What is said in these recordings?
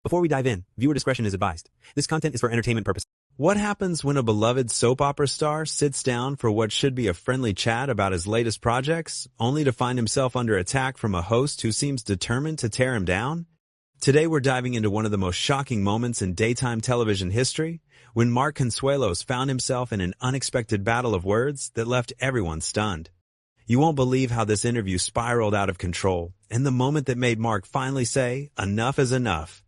Before we dive in, viewer discretion is advised. This content is for entertainment purposes. What happens when a beloved soap opera star sits down for what should be a friendly chat about his latest projects, only to find himself under attack from a host who seems determined to tear him down? Today we're diving into one of the most shocking moments in daytime television history, when Mark Consuelos found himself in an unexpected battle of words that left everyone stunned. You won't believe how this interview spiraled out of control, and the moment that made Mark finally say, "Enough is enough."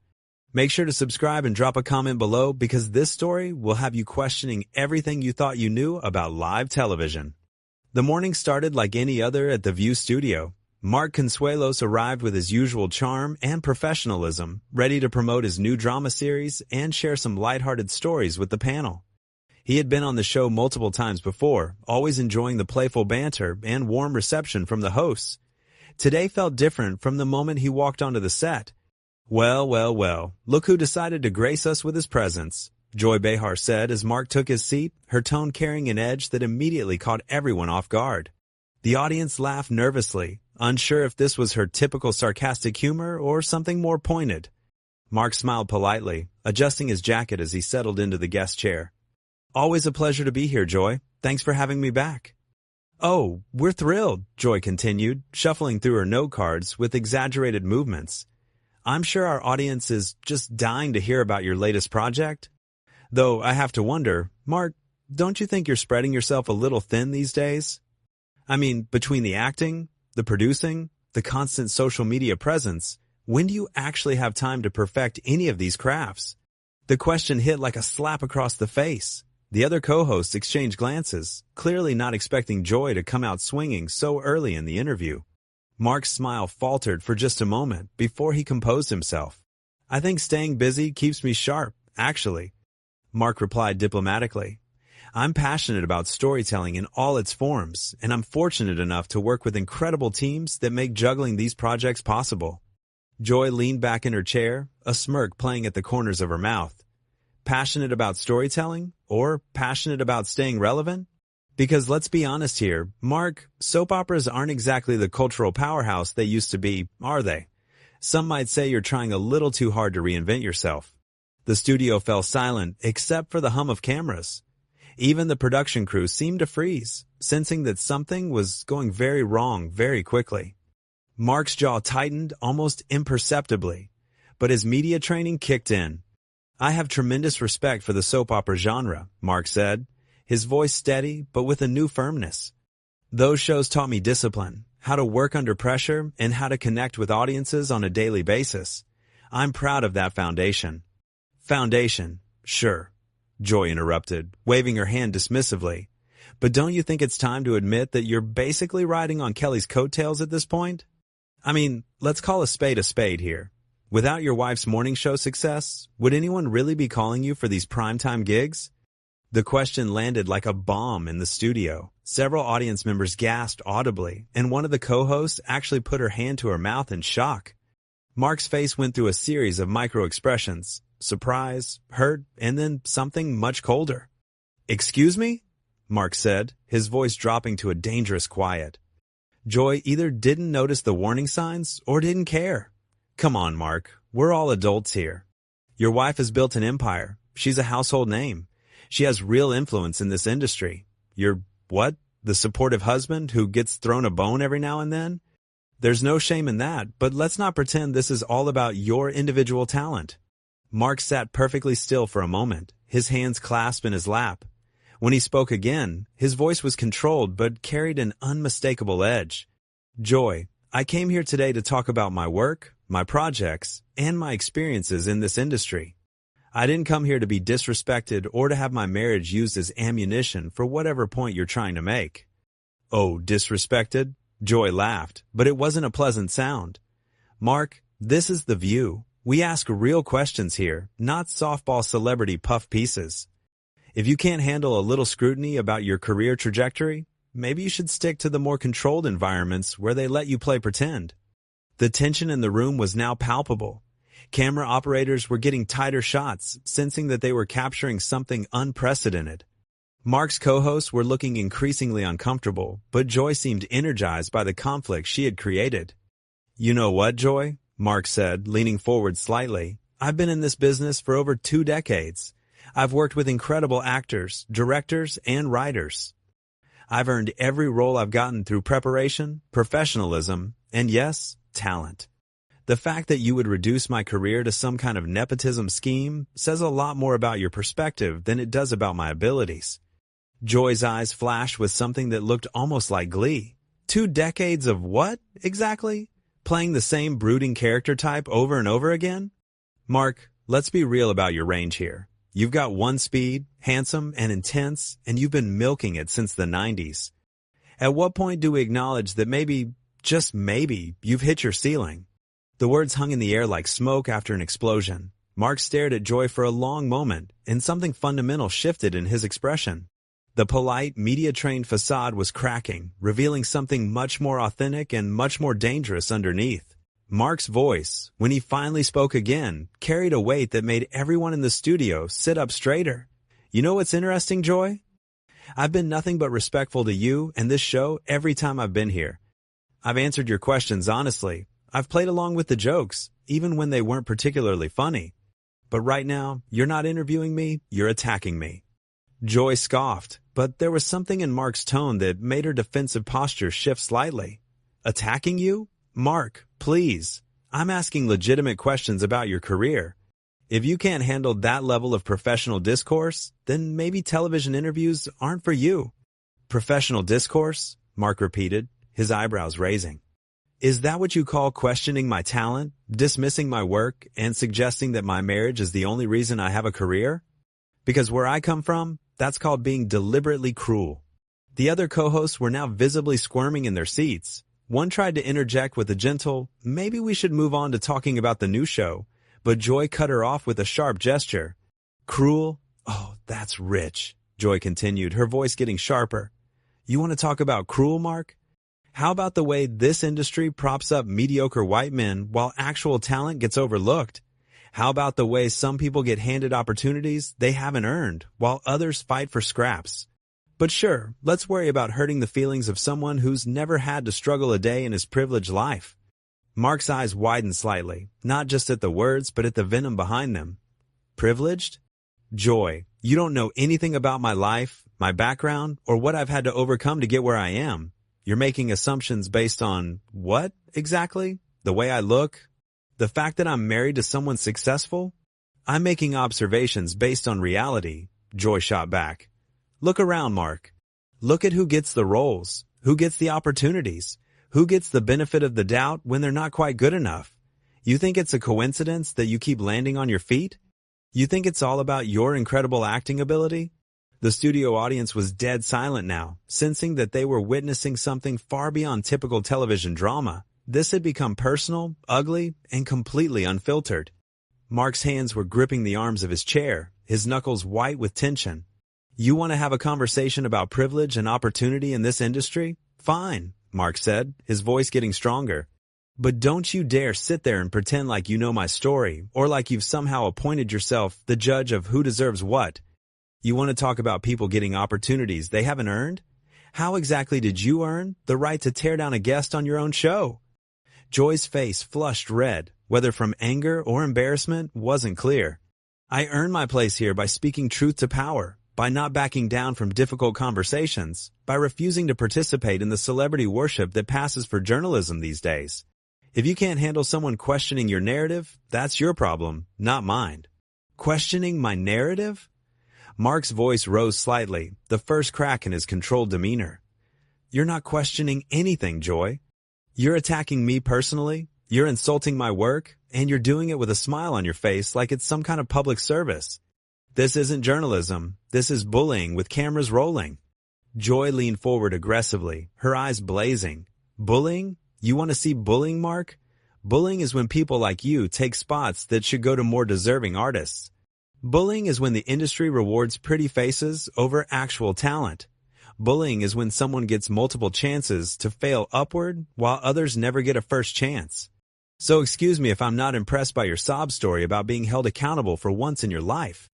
Make sure to subscribe and drop a comment below because this story will have you questioning everything you thought you knew about live television. The morning started like any other at the View studio. Mark Consuelos arrived with his usual charm and professionalism, ready to promote his new drama series and share some lighthearted stories with the panel. He had been on the show multiple times before, always enjoying the playful banter and warm reception from the hosts. Today felt different from the moment he walked onto the set. Well, look who decided to grace us with his presence, Joy Behar said as Mark took his seat, her tone carrying an edge that immediately caught everyone off guard. The audience laughed nervously, unsure if this was her typical sarcastic humor or something more pointed. Mark smiled politely, adjusting his jacket as he settled into the guest chair. "Always a pleasure to be here, Joy. Thanks for having me back." "Oh, we're thrilled," Joy continued, shuffling through her note cards with exaggerated movements. "I'm sure our audience is just dying to hear about your latest project. Though I have to wonder, Mark, don't you think you're spreading yourself a little thin these days? I mean, between the acting, the producing, the constant social media presence, when do you actually have time to perfect any of these crafts?" The question hit like a slap across the face. The other co-hosts exchanged glances, clearly not expecting Joy to come out swinging so early in the interview. Mark's smile faltered for just a moment before he composed himself. "I think staying busy keeps me sharp, actually," Mark replied diplomatically. "I'm passionate about storytelling in all its forms, and I'm fortunate enough to work with incredible teams that make juggling these projects possible." Joy leaned back in her chair, a smirk playing at the corners of her mouth. Passionate about storytelling, or passionate about staying relevant? Because let's be honest here, Mark, soap operas aren't exactly the cultural powerhouse they used to be, are they? Some might say you're trying a little too hard to reinvent yourself. The studio fell silent, except for the hum of cameras. Even the production crew seemed to freeze, sensing that something was going very wrong very quickly. Mark's jaw tightened almost imperceptibly, but his media training kicked in. "I have tremendous respect for the soap opera genre," Mark said, his voice steady but with a new firmness. "Those shows taught me discipline, how to work under pressure, and how to connect with audiences on a daily basis. I'm proud of that foundation." "Foundation, sure," Joy interrupted, waving her hand dismissively. "But don't you think it's time to admit that you're basically riding on Kelly's coattails at this point? I mean, let's call a spade here. Without your wife's morning show success, would anyone really be calling you for these primetime gigs?" The question landed like a bomb in the studio. Several audience members gasped audibly, and one of the co-hosts actually put her hand to her mouth in shock. Mark's face went through a series of micro-expressions: surprise, hurt, and then something much colder. "Excuse me?" Mark said, his voice dropping to a dangerous quiet. Joy either didn't notice the warning signs or didn't care. "Come on, Mark. We're all adults here. Your wife has built an empire. She's a household name. She has real influence in this industry. You're, what, the supportive husband who gets thrown a bone every now and then? There's no shame in that, but let's not pretend this is all about your individual talent." Mark sat perfectly still for a moment, his hands clasped in his lap. When he spoke again, his voice was controlled but carried an unmistakable edge. "Joy, I came here today to talk about my work, my projects, and my experiences in this industry. I didn't come here to be disrespected or to have my marriage used as ammunition for whatever point you're trying to make." "Oh, disrespected?" Joy laughed, but it wasn't a pleasant sound. "Mark, this is The View. We ask real questions here, not softball celebrity puff pieces. If you can't handle a little scrutiny about your career trajectory, maybe you should stick to the more controlled environments where they let you play pretend." The tension in the room was now palpable. Camera operators were getting tighter shots, sensing that they were capturing something unprecedented. Mark's co-hosts were looking increasingly uncomfortable, but Joy seemed energized by the conflict she had created. "You know what, Joy?" Mark said, leaning forward slightly. I've been in this business for over 2 decades. I've worked with incredible actors, directors, and writers. I've earned every role I've gotten through preparation, professionalism, and yes, talent. The fact that you would reduce my career to some kind of nepotism scheme says a lot more about your perspective than it does about my abilities. Joy's eyes flashed with something that looked almost like glee. 2 decades of what, exactly? Playing the same brooding character type over and over again? Mark, let's be real about your range here. You've got one speed, handsome and intense, and you've been milking it since the 90s. At what point do we acknowledge that maybe, just maybe, you've hit your ceiling? The words hung in the air like smoke after an explosion. Mark stared at Joy for a long moment, and something fundamental shifted in his expression. The polite, media-trained facade was cracking, revealing something much more authentic and much more dangerous underneath. Mark's voice, when he finally spoke again, carried a weight that made everyone in the studio sit up straighter. You know what's interesting, Joy? I've been nothing but respectful to you and this show every time I've been here. I've answered your questions honestly. I've played along with the jokes, even when they weren't particularly funny. But right now, you're not interviewing me, you're attacking me. Joy scoffed, but there was something in Mark's tone that made her defensive posture shift slightly. Attacking you? Mark, please. I'm asking legitimate questions about your career. If you can't handle that level of professional discourse, then maybe television interviews aren't for you. Professional discourse? Mark repeated, his eyebrows raising. Is that what you call questioning my talent, dismissing my work, and suggesting that my marriage is the only reason I have a career? Because where I come from, that's called being deliberately cruel. The other co-hosts were now visibly squirming in their seats. One tried to interject with a gentle, maybe we should move on to talking about the new show, but Joy cut her off with a sharp gesture. Cruel? Oh, that's rich, Joy continued, her voice getting sharper. You want to talk about cruel, Mark? How about the way this industry props up mediocre white men while actual talent gets overlooked? How about the way some people get handed opportunities they haven't earned while others fight for scraps? But sure, let's worry about hurting the feelings of someone who's never had to struggle a day in his privileged life. Mark's eyes widened slightly, not just at the words but at the venom behind them. Privileged? Joy, you don't know anything about my life, my background, or what I've had to overcome to get where I am. You're making assumptions based on what, exactly? The way I look? The fact that I'm married to someone successful? I'm making observations based on reality, Joy shot back. Look around, Mark. Look at who gets the roles, who gets the opportunities, who gets the benefit of the doubt when they're not quite good enough. You think it's a coincidence that you keep landing on your feet? You think it's all about your incredible acting ability? The studio audience was dead silent now, sensing that they were witnessing something far beyond typical television drama. This had become personal, ugly, and completely unfiltered. Mark's hands were gripping the arms of his chair, his knuckles white with tension. You want to have a conversation about privilege and opportunity in this industry? Fine, Mark said, his voice getting stronger. But don't you dare sit there and pretend like you know my story, or like you've somehow appointed yourself the judge of who deserves what. You want to talk about people getting opportunities they haven't earned? How exactly did you earn the right to tear down a guest on your own show? Joy's face flushed red, whether from anger or embarrassment wasn't clear. I earned my place here by speaking truth to power, by not backing down from difficult conversations, by refusing to participate in the celebrity worship that passes for journalism these days. If you can't handle someone questioning your narrative, that's your problem, not mine. Questioning my narrative? Mark's voice rose slightly, the first crack in his controlled demeanor. You're not questioning anything, Joy. You're attacking me personally, you're insulting my work, and you're doing it with a smile on your face like it's some kind of public service. This isn't journalism, this is bullying with cameras rolling. Joy leaned forward aggressively, her eyes blazing. Bullying? You want to see bullying, Mark? Bullying is when people like you take spots that should go to more deserving artists. Bullying is when the industry rewards pretty faces over actual talent. Bullying is when someone gets multiple chances to fail upward while others never get a first chance. So excuse me if I'm not impressed by your sob story about being held accountable for once in your life.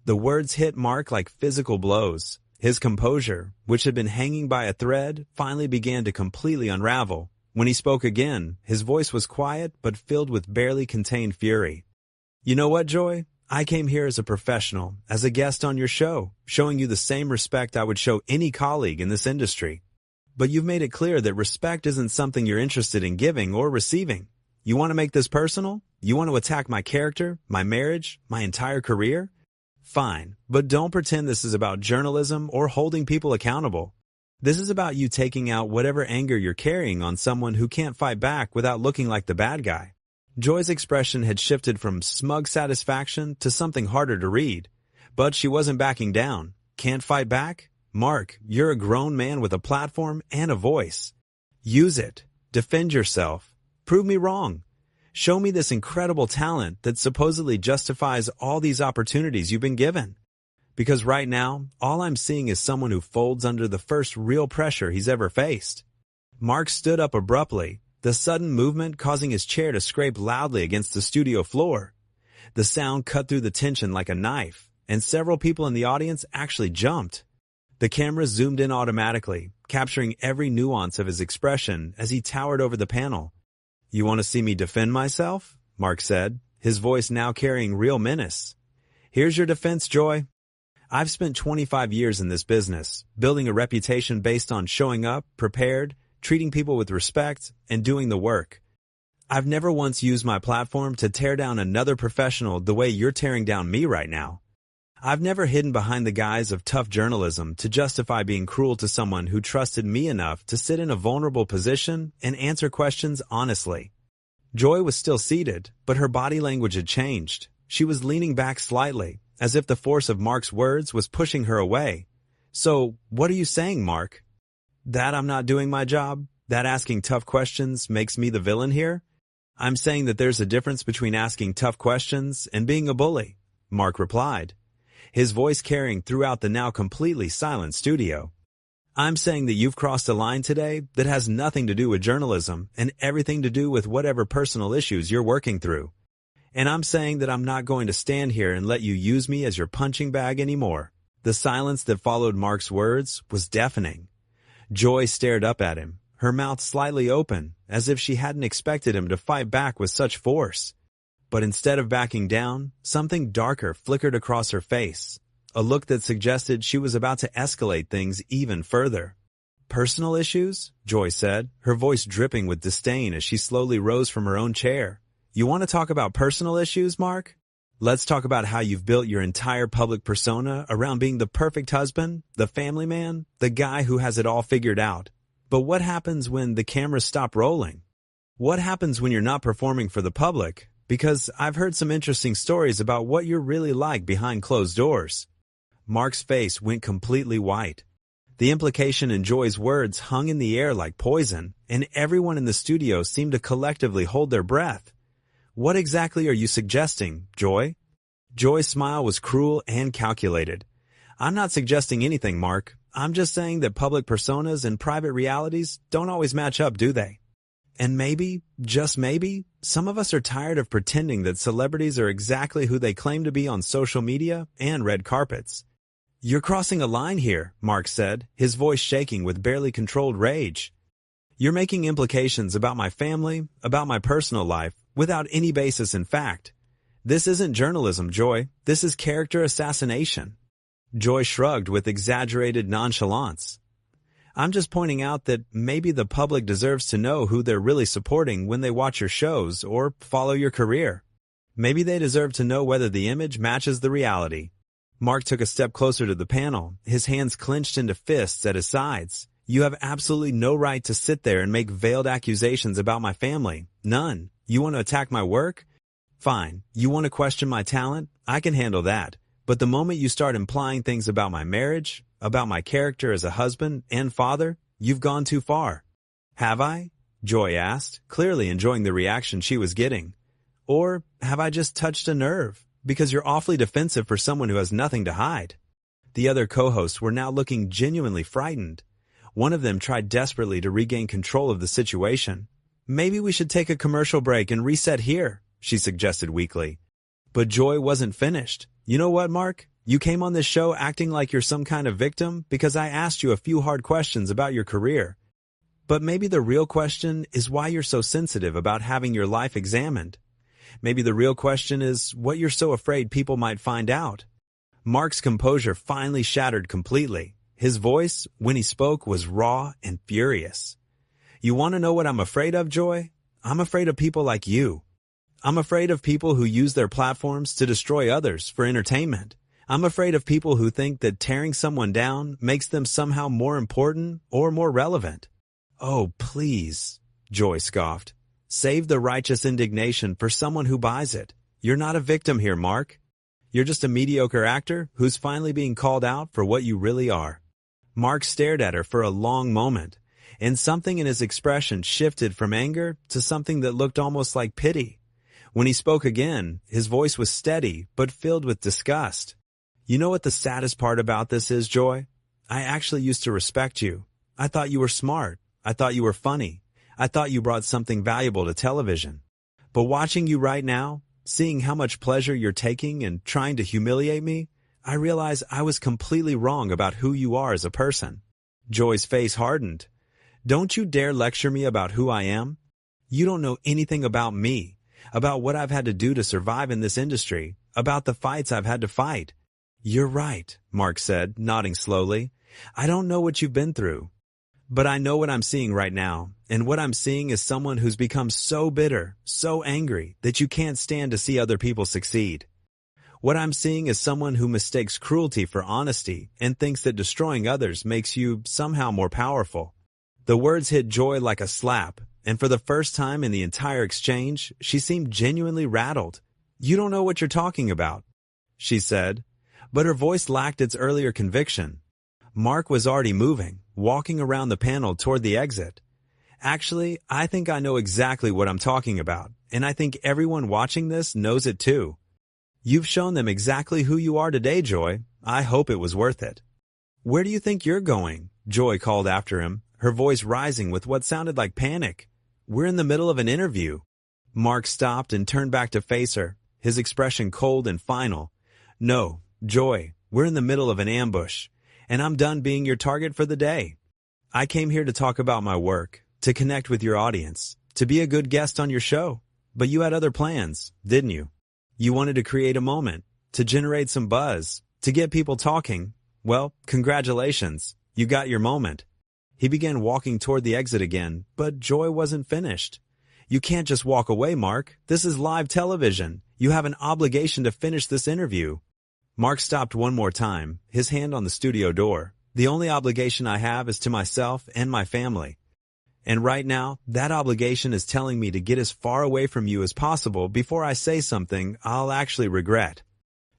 The words hit Mark like physical blows. His composure, which had been hanging by a thread, finally began to completely unravel. When he spoke again, his voice was quiet but filled with barely contained fury. You know what, Joy? I came here as a professional, as a guest on your show, showing you the same respect I would show any colleague in this industry. But you've made it clear that respect isn't something you're interested in giving or receiving. You want to make this personal? You want to attack my character, my marriage, my entire career? Fine, but don't pretend this is about journalism or holding people accountable. This is about you taking out whatever anger you're carrying on someone who can't fight back without looking like the bad guy. Joy's expression had shifted from smug satisfaction to something harder to read. But she wasn't backing down. Can't fight back? Mark, you're a grown man with a platform and a voice. Use it. Defend yourself. Prove me wrong. Show me this incredible talent that supposedly justifies all these opportunities you've been given. Because right now, all I'm seeing is someone who folds under the first real pressure he's ever faced. Mark stood up abruptly, the sudden movement causing his chair to scrape loudly against the studio floor. The sound cut through the tension like a knife, and several people in the audience actually jumped. The camera zoomed in automatically, capturing every nuance of his expression as he towered over the panel. "You want to see me defend myself?" Mark said, his voice now carrying real menace. "Here's your defense, Joy. I've spent 25 years in this business, building a reputation based on showing up, prepared, treating people with respect, and doing the work. I've never once used my platform to tear down another professional the way you're tearing down me right now. I've never hidden behind the guise of tough journalism to justify being cruel to someone who trusted me enough to sit in a vulnerable position and answer questions honestly." Joy was still seated, but her body language had changed. She was leaning back slightly, as if the force of Mark's words was pushing her away. "So, what are you saying, Mark? That I'm not doing my job? That asking tough questions makes me the villain here?" "I'm saying that there's a difference between asking tough questions and being a bully," Mark replied, his voice carrying throughout the now completely silent studio. "I'm saying that you've crossed a line today that has nothing to do with journalism and everything to do with whatever personal issues you're working through. And I'm saying that I'm not going to stand here and let you use me as your punching bag anymore." The silence that followed Mark's words was deafening. Joy stared up at him, her mouth slightly open, as if she hadn't expected him to fight back with such force. But instead of backing down, something darker flickered across her face, a look that suggested she was about to escalate things even further. "Personal issues?" Joy said, her voice dripping with disdain as she slowly rose from her own chair. "You want to talk about personal issues, Mark? Let's talk about how you've built your entire public persona around being the perfect husband, the family man, the guy who has it all figured out. But what happens when the cameras stop rolling? What happens when you're not performing for the public? Because I've heard some interesting stories about what you're really like behind closed doors." Mark's face went completely white. The implication in Joy's words hung in the air like poison, and everyone in the studio seemed to collectively hold their breath. "What exactly are you suggesting, Joy?" Joy's smile was cruel and calculated. "I'm not suggesting anything, Mark. I'm just saying that public personas and private realities don't always match up, do they? And maybe, just maybe, some of us are tired of pretending that celebrities are exactly who they claim to be on social media and red carpets." "You're crossing a line here," Mark said, his voice shaking with barely controlled rage. "You're making implications about my family, about my personal life, without any basis in fact. This isn't journalism, Joy. This is character assassination." Joy shrugged with exaggerated nonchalance. "I'm just pointing out that maybe the public deserves to know who they're really supporting when they watch your shows or follow your career. Maybe they deserve to know whether the image matches the reality." Mark took a step closer to the panel, his hands clenched into fists at his sides. "You have absolutely no right to sit there and make veiled accusations about my family. None. You want to attack my work? Fine. You want to question my talent? I can handle that. But the moment you start implying things about my marriage, about my character as a husband and father, you've gone too far." "Have I?" Joy asked, clearly enjoying the reaction she was getting. "Or have I just touched a nerve? Because you're awfully defensive for someone who has nothing to hide." The other co-hosts were now looking genuinely frightened. One of them tried desperately to regain control of the situation. "Maybe we should take a commercial break and reset here," she suggested weakly. But Joy wasn't finished. "You know what, Mark? You came on this show acting like you're some kind of victim because I asked you a few hard questions about your career. But maybe the real question is why you're so sensitive about having your life examined. Maybe the real question is what you're so afraid people might find out. Mark's composure finally shattered completely. His voice, when he spoke, was raw and furious. You want to know what I'm afraid of, Joy? I'm afraid of people like you. I'm afraid of people who use their platforms to destroy others for entertainment. I'm afraid of people who think that tearing someone down makes them somehow more important or more relevant. Oh, please, Joy scoffed. Save the righteous indignation for someone who buys it. You're not a victim here, Mark. You're just a mediocre actor who's finally being called out for what you really are. Mark stared at her for a long moment, and something in his expression shifted from anger to something that looked almost like pity. When he spoke again, his voice was steady but filled with disgust. You know what the saddest part about this is, Joy? I actually used to respect you. I thought you were smart. I thought you were funny. I thought you brought something valuable to television. But watching you right now, seeing how much pleasure you're taking in trying to humiliate me, I realize I was completely wrong about who you are as a person. Joy's face hardened. Don't you dare lecture me about who I am. You don't know anything about me, about what I've had to do to survive in this industry, about the fights I've had to fight. You're right, Mark said, nodding slowly. I don't know what you've been through. But I know what I'm seeing right now, and what I'm seeing is someone who's become so bitter, so angry, that you can't stand to see other people succeed. What I'm seeing is someone who mistakes cruelty for honesty and thinks that destroying others makes you somehow more powerful. The words hit Joy like a slap, and for the first time in the entire exchange, she seemed genuinely rattled. You don't know what you're talking about, she said, but her voice lacked its earlier conviction. Mark was already moving, walking around the panel toward the exit. Actually, I think I know exactly what I'm talking about, and I think everyone watching this knows it too. You've shown them exactly who you are today, Joy. I hope it was worth it. Where do you think you're going? Joy called after him, her voice rising with what sounded like panic. We're in the middle of an interview. Mark stopped and turned back to face her, his expression cold and final. No, Joy, we're in the middle of an ambush, and I'm done being your target for the day. I came here to talk about my work, to connect with your audience, to be a good guest on your show. But you had other plans, didn't you? You wanted to create a moment, to generate some buzz, to get people talking. Well, congratulations, you got your moment. He began walking toward the exit again, but Joy wasn't finished. You can't just walk away, Mark. This is live television. You have an obligation to finish this interview. Mark stopped one more time, his hand on the studio door. The only obligation I have is to myself and my family. And right now, that obligation is telling me to get as far away from you as possible before I say something I'll actually regret.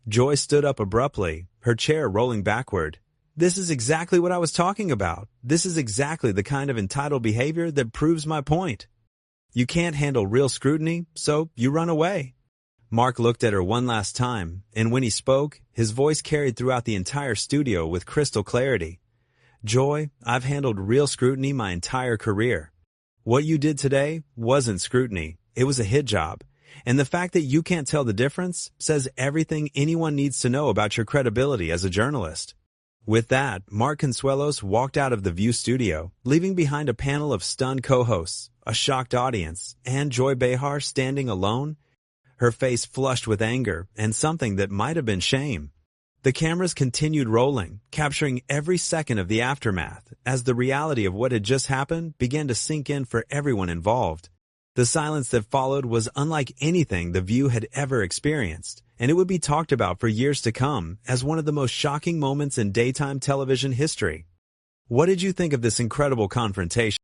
Joy stood up abruptly, her chair rolling backward. This is exactly what I was talking about. This is exactly the kind of entitled behavior that proves my point. You can't handle real scrutiny, so you run away. Mark looked at her one last time, and when he spoke, his voice carried throughout the entire studio with crystal clarity. Joy, I've handled real scrutiny my entire career. What you did today wasn't scrutiny. It was a hit job. And the fact that you can't tell the difference says everything anyone needs to know about your credibility as a journalist. With that, Mark Consuelos walked out of the View studio, leaving behind a panel of stunned co-hosts, a shocked audience, and Joy Behar standing alone, her face flushed with anger and something that might have been shame. The cameras continued rolling, capturing every second of the aftermath as the reality of what had just happened began to sink in for everyone involved. The silence that followed was unlike anything The View had ever experienced, and it would be talked about for years to come as one of the most shocking moments in daytime television history. What did you think of this incredible confrontation?